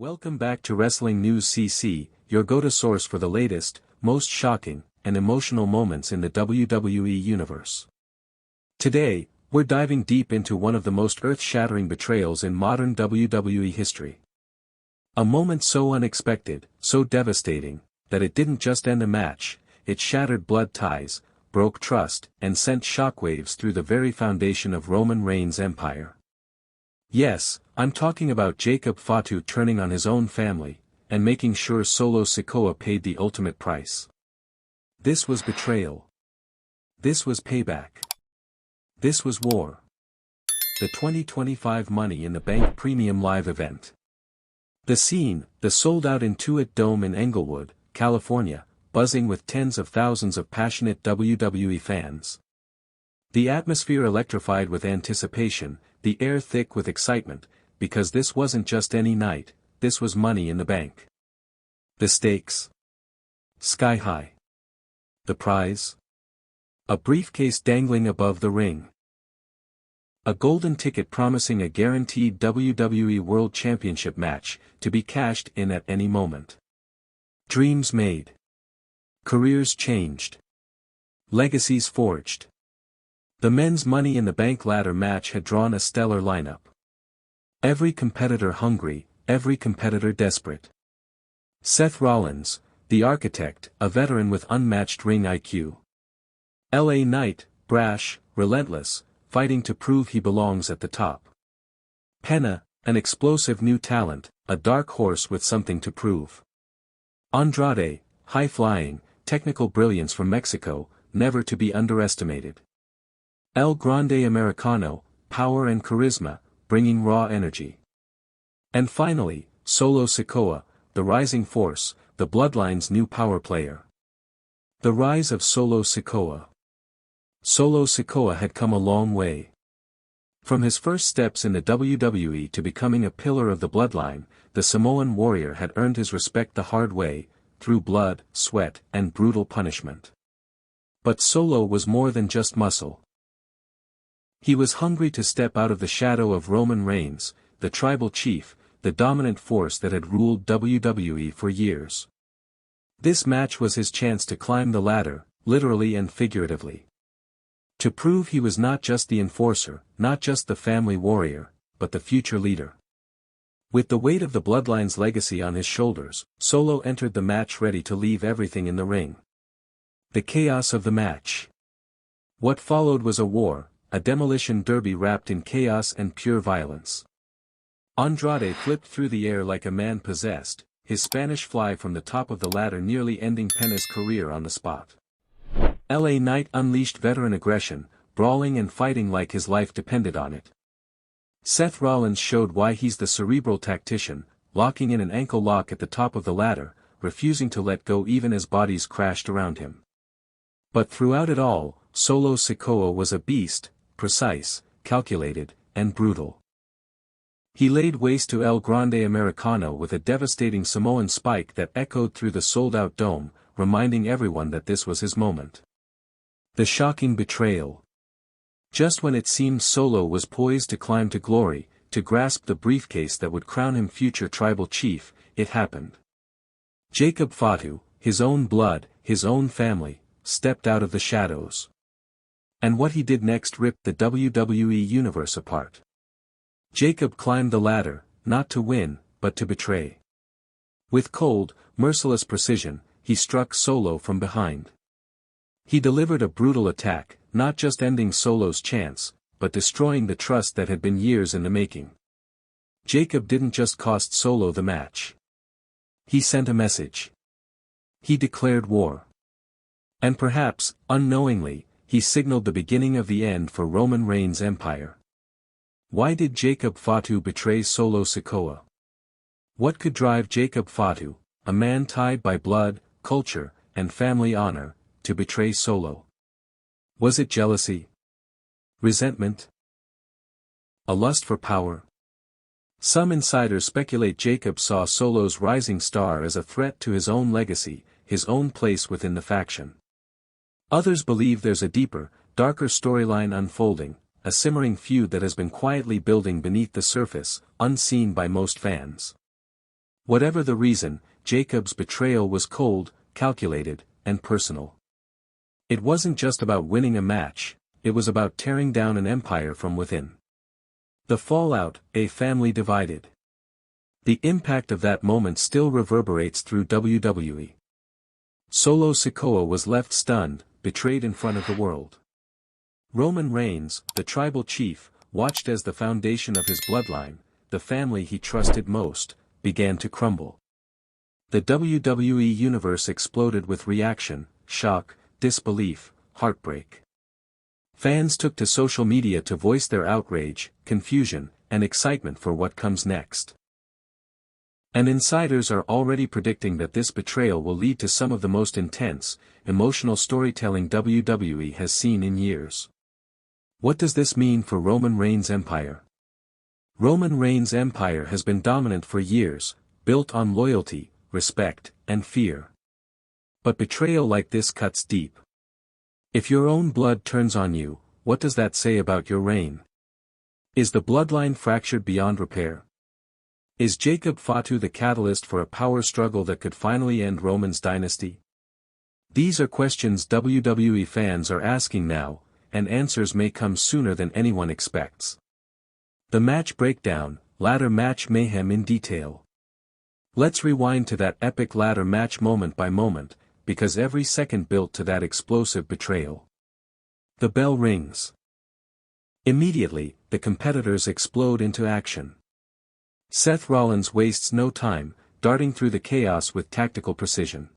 Welcome back to Wrestling News CC, your go-to source for the latest, most shocking, and emotional moments in the WWE Universe. Today, we're diving deep into one of the most earth-shattering betrayals in modern WWE history. A moment so unexpected, so devastating, that it didn't just end a match, it shattered blood ties, broke trust, and sent shockwaves through the very foundation of Roman Reigns' empire. Yes, I'm talking about Jacob Fatu turning on his own family, and making sure Solo Sikoa paid the ultimate price. This was betrayal. This was payback. This was war. The 2025 Money in the Bank Premium Live event. The scene, the sold-out Intuit Dome in Englewood, California, buzzing with tens of thousands of passionate WWE fans. The atmosphere electrified with anticipation, the air thick with excitement, because this wasn't just any night, this was Money in the Bank. The stakes? Sky high. The prize? A briefcase dangling above the ring. A golden ticket promising a guaranteed WWE World Championship match, to be cashed in at any moment. Dreams made. Careers changed. Legacies forged. The men's Money in the Bank ladder match had drawn a stellar lineup. Every competitor hungry, every competitor desperate. Seth Rollins, the architect, a veteran with unmatched ring IQ. LA Knight, brash, relentless, fighting to prove he belongs at the top. Penna, an explosive new talent, a dark horse with something to prove. Andrade, high-flying, technical brilliance from Mexico, never to be underestimated. El Grande Americano, power and charisma, bringing raw energy. And finally, Solo Sikoa, the rising force, the Bloodline's new power player. The rise of Solo Sikoa. Solo Sikoa had come a long way. From his first steps in the WWE to becoming a pillar of the Bloodline, the Samoan warrior had earned his respect the hard way, through blood, sweat, and brutal punishment. But Solo was more than just muscle. He was hungry to step out of the shadow of Roman Reigns, the tribal chief, the dominant force that had ruled WWE for years. This match was his chance to climb the ladder, literally and figuratively. To prove he was not just the enforcer, not just the family warrior, but the future leader. With the weight of the Bloodline's legacy on his shoulders, Solo entered the match ready to leave everything in the ring. The chaos of the match. What followed was a war, a demolition derby wrapped in chaos and pure violence. Andrade flipped through the air like a man possessed, his Spanish fly from the top of the ladder nearly ending Penna's career on the spot. LA Knight unleashed veteran aggression, brawling and fighting like his life depended on it. Seth Rollins showed why he's the cerebral tactician, locking in an ankle lock at the top of the ladder, refusing to let go even as bodies crashed around him. But throughout it all, Solo Sikoa was a beast, precise, calculated, and brutal. He laid waste to El Grande Americano with a devastating Samoan spike that echoed through the sold-out dome, reminding everyone that this was his moment. The shocking betrayal. Just when it seemed Solo was poised to climb to glory, to grasp the briefcase that would crown him future tribal chief, it happened. Jacob Fatu, his own blood, his own family, stepped out of the shadows. And what he did next ripped the WWE Universe apart. Jacob climbed the ladder, not to win, but to betray. With cold, merciless precision, he struck Solo from behind. He delivered a brutal attack, not just ending Solo's chance, but destroying the trust that had been years in the making. Jacob didn't just cost Solo the match. He sent a message. He declared war. And perhaps, unknowingly, he signaled the beginning of the end for Roman Reigns' empire. Why did Jacob Fatu betray Solo Sikoa? What could drive Jacob Fatu, a man tied by blood, culture, and family honor, to betray Solo? Was it jealousy? Resentment? A lust for power? Some insiders speculate Jacob saw Solo's rising star as a threat to his own legacy, his own place within the faction. Others believe there's a deeper, darker storyline unfolding, a simmering feud that has been quietly building beneath the surface, unseen by most fans. Whatever the reason, Jacob's betrayal was cold, calculated, and personal. It wasn't just about winning a match, it was about tearing down an empire from within. The fallout, a family divided. The impact of that moment still reverberates through WWE. Solo Sikoa was left stunned, betrayed in front of the world. Roman Reigns, the tribal chief, watched as the foundation of his bloodline, the family he trusted most, began to crumble. The WWE Universe exploded with reaction, shock, disbelief, heartbreak. Fans took to social media to voice their outrage, confusion, and excitement for what comes next. And insiders are already predicting that this betrayal will lead to some of the most intense, emotional storytelling WWE has seen in years. What does this mean for Roman Reigns' empire? Roman Reigns' empire has been dominant for years, built on loyalty, respect, and fear. But betrayal like this cuts deep. If your own blood turns on you, what does that say about your reign? Is the bloodline fractured beyond repair? Is Jacob Fatu the catalyst for a power struggle that could finally end Roman's dynasty? These are questions WWE fans are asking now, and answers may come sooner than anyone expects. The match breakdown, ladder match mayhem in detail. Let's rewind to that epic ladder match moment by moment, because every second built to that explosive betrayal. The bell rings. Immediately, the competitors explode into action. Seth Rollins wastes no time, darting through the chaos with tactical precision.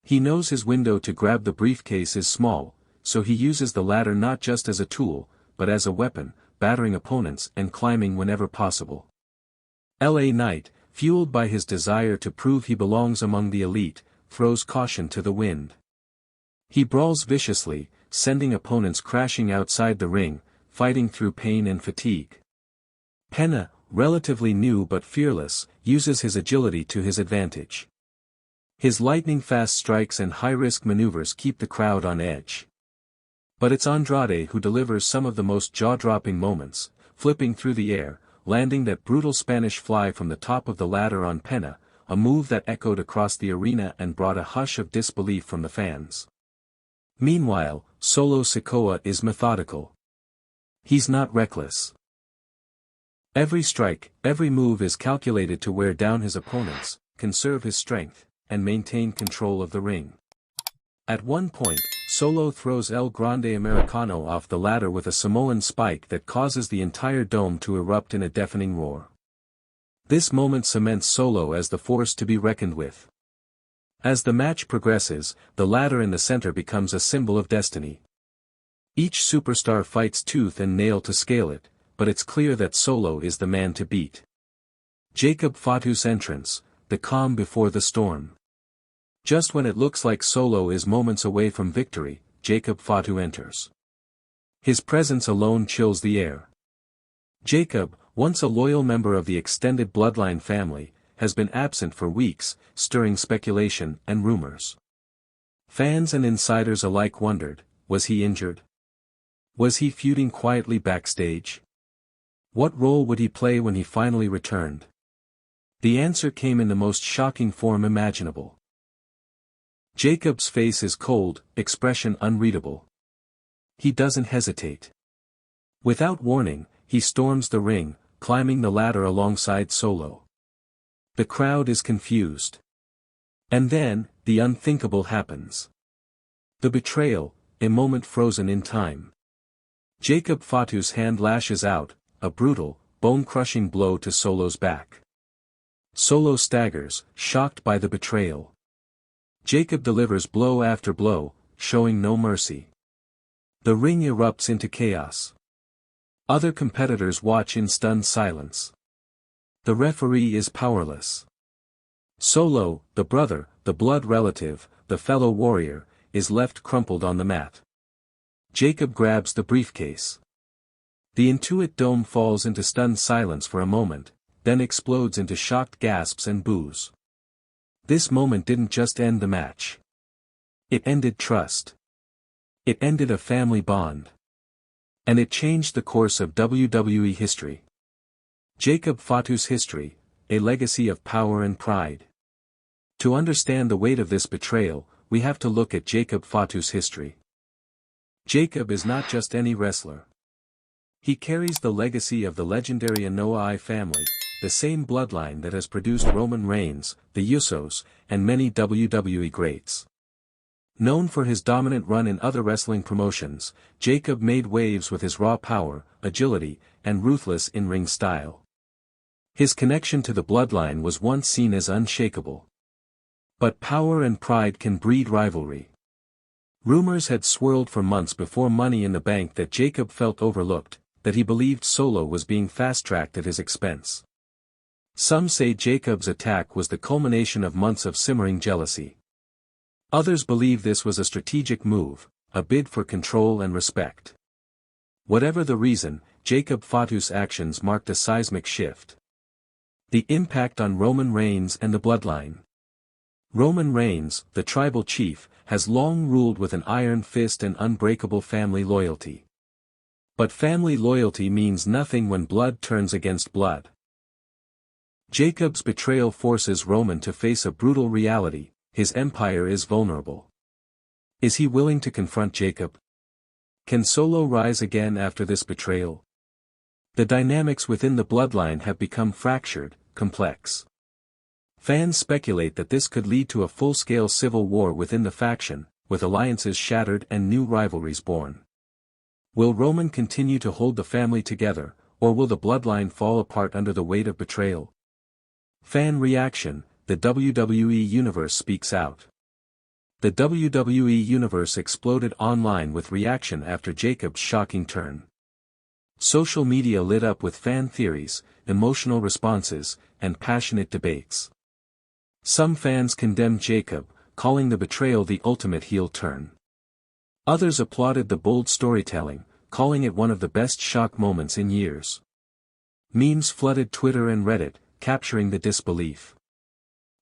He knows his window to grab the briefcase is small, so he uses the ladder not just as a tool, but as a weapon, battering opponents and climbing whenever possible. LA Knight, fueled by his desire to prove he belongs among the elite, throws caution to the wind. He brawls viciously, sending opponents crashing outside the ring, fighting through pain and fatigue. Pena, relatively new but fearless, uses his agility to his advantage. His lightning-fast strikes and high-risk maneuvers keep the crowd on edge. But it's Andrade who delivers some of the most jaw-dropping moments, flipping through the air, landing that brutal Spanish fly from the top of the ladder on Pena, a move that echoed across the arena and brought a hush of disbelief from the fans. Meanwhile, Solo Sikoa is methodical. He's not reckless. Every strike, every move is calculated to wear down his opponents, conserve his strength, and maintain control of the ring. At one point, Solo throws El Grande Americano off the ladder with a Samoan spike that causes the entire dome to erupt in a deafening roar. This moment cements Solo as the force to be reckoned with. As the match progresses, the ladder in the center becomes a symbol of destiny. Each superstar fights tooth and nail to scale it, but it's clear that Solo is the man to beat. Jacob Fatu's entrance, the calm before the storm. Just when it looks like Solo is moments away from victory, Jacob Fatu enters. His presence alone chills the air. Jacob, once a loyal member of the extended bloodline family, has been absent for weeks, stirring speculation and rumors. Fans and insiders alike wondered, was he injured? Was he feuding quietly backstage? What role would he play when he finally returned? The answer came in the most shocking form imaginable. Jacob's face is cold, expression unreadable. He doesn't hesitate. Without warning, he storms the ring, climbing the ladder alongside Solo. The crowd is confused. And then, the unthinkable happens. The betrayal, a moment frozen in time. Jacob Fatu's hand lashes out, a brutal, bone-crushing blow to Solo's back. Solo staggers, shocked by the betrayal. Jacob delivers blow after blow, showing no mercy. The ring erupts into chaos. Other competitors watch in stunned silence. The referee is powerless. Solo, the brother, the blood relative, the fellow warrior, is left crumpled on the mat. Jacob grabs the briefcase. The Intuit Dome falls into stunned silence for a moment, then explodes into shocked gasps and boos. This moment didn't just end the match. It ended trust. It ended a family bond. And it changed the course of WWE history. Jacob Fatu's history, a legacy of power and pride. To understand the weight of this betrayal, we have to look at Jacob Fatu's history. Jacob is not just any wrestler. He carries the legacy of the legendary Naomi family, the same bloodline that has produced Roman Reigns, the Usos, and many WWE greats. Known for his dominant run in other wrestling promotions, Jacob made waves with his raw power, agility, and ruthless in-ring style. His connection to the bloodline was once seen as unshakable. But power and pride can breed rivalry. Rumors had swirled for months before Money in the Bank that Jacob felt overlooked, that he believed Solo was being fast-tracked at his expense. Some say Jacob's attack was the culmination of months of simmering jealousy. Others believe this was a strategic move, a bid for control and respect. Whatever the reason, Jacob Fatu's actions marked a seismic shift. The impact on Roman Reigns and the bloodline. Roman Reigns, the tribal chief, has long ruled with an iron fist and unbreakable family loyalty. But family loyalty means nothing when blood turns against blood. Jacob's betrayal forces Roman to face a brutal reality: his empire is vulnerable. Is he willing to confront Jacob? Can Solo rise again after this betrayal? The dynamics within the bloodline have become fractured, complex. Fans speculate that this could lead to a full-scale civil war within the faction, with alliances shattered and new rivalries born. Will Roman continue to hold the family together, or will the bloodline fall apart under the weight of betrayal? Fan reaction: the WWE Universe speaks out. The WWE Universe exploded online with reaction after Jacob's shocking turn. Social media lit up with fan theories, emotional responses, and passionate debates. Some fans condemned Jacob, calling the betrayal the ultimate heel turn. Others applauded the bold storytelling, calling it one of the best shock moments in years. Memes flooded Twitter and Reddit, capturing the disbelief.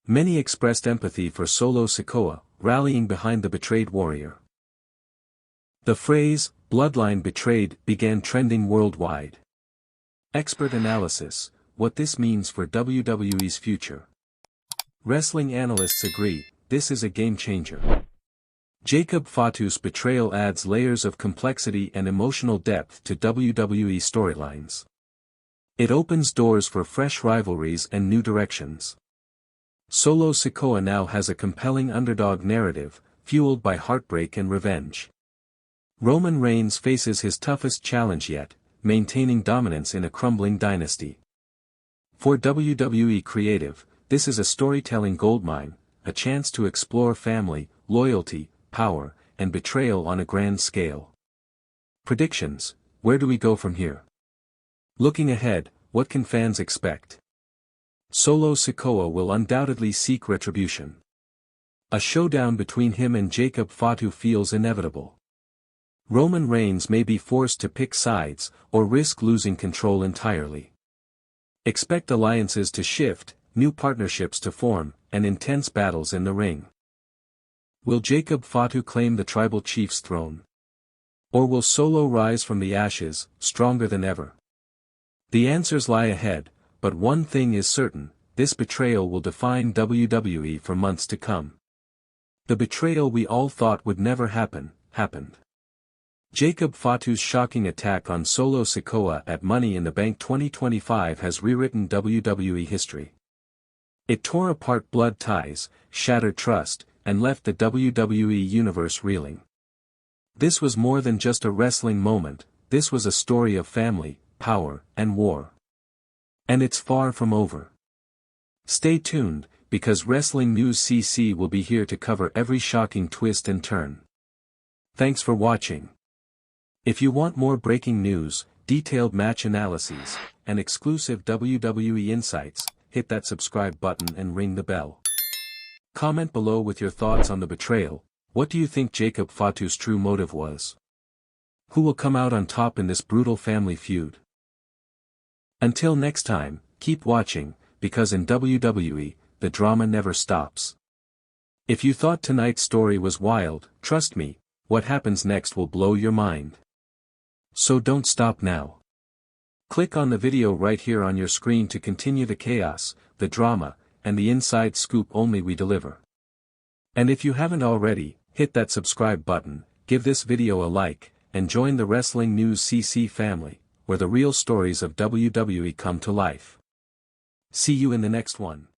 Many expressed empathy for Solo Sikoa, rallying behind the betrayed warrior. The phrase, "bloodline betrayed," began trending worldwide. Expert analysis: what this means for WWE's future. Wrestling analysts agree, this is a game-changer. Jacob Fatu's betrayal adds layers of complexity and emotional depth to WWE storylines. It opens doors for fresh rivalries and new directions. Solo Sikoa now has a compelling underdog narrative, fueled by heartbreak and revenge. Roman Reigns faces his toughest challenge yet, maintaining dominance in a crumbling dynasty. For WWE Creative, this is a storytelling goldmine, a chance to explore family, loyalty, power, and betrayal on a grand scale. Predictions: where do we go from here? Looking ahead, what can fans expect? Solo Sikoa will undoubtedly seek retribution. A showdown between him and Jacob Fatu feels inevitable. Roman Reigns may be forced to pick sides, or risk losing control entirely. Expect alliances to shift, new partnerships to form, and intense battles in the ring. Will Jacob Fatu claim the tribal chief's throne? Or will Solo rise from the ashes, stronger than ever? The answers lie ahead, but one thing is certain: this betrayal will define WWE for months to come. The betrayal we all thought would never happen, happened. Jacob Fatu's shocking attack on Solo Sikoa at Money in the Bank 2025 has rewritten WWE history. It tore apart blood ties, shattered trust, and left the WWE Universe reeling. This was more than just a wrestling moment, this was a story of family, power, and war. And it's far from over. Stay tuned, because Wrestling News CC will be here to cover every shocking twist and turn. Thanks for watching. If you want more breaking news, detailed match analyses, and exclusive WWE insights, hit that subscribe button and ring the bell. Comment below with your thoughts on the betrayal. What do you think Jacob Fatu's true motive was? Who will come out on top in this brutal family feud? Until next time, keep watching, because in WWE, the drama never stops. If you thought tonight's story was wild, trust me, what happens next will blow your mind. So don't stop now. Click on the video right here on your screen to continue the chaos, the drama, and the inside scoop only we deliver. And if you haven't already, hit that subscribe button, give this video a like, and join the Wrestling News CC family, where the real stories of WWE come to life. See you in the next one.